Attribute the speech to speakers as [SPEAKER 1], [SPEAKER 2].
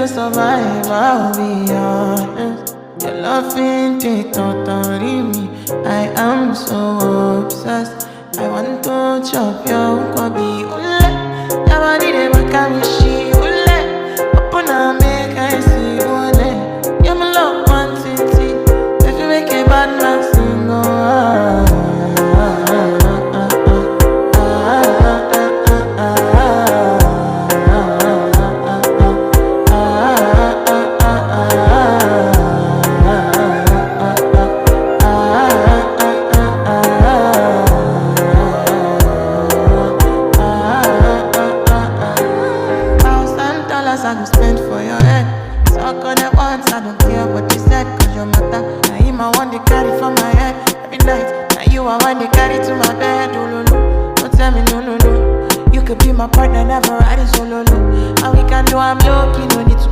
[SPEAKER 1] to survive, I'll be honest. Your love ain't it, totally me. I am so obsessed. I want to chop your kwabi ule. Your body they make me she ule. Open and make I see ule. You're my love one city. If you make a bad man sing, I go spend for your head. Talk on it once, I don't care what you said. Cause your matter, now him I want to carry for my head. Every night, now you I want to carry to my bed. Oh, no, no, don't tell me no, no, no. You could be my partner, never ride it solo, no. And we can do, I'm low key, no need to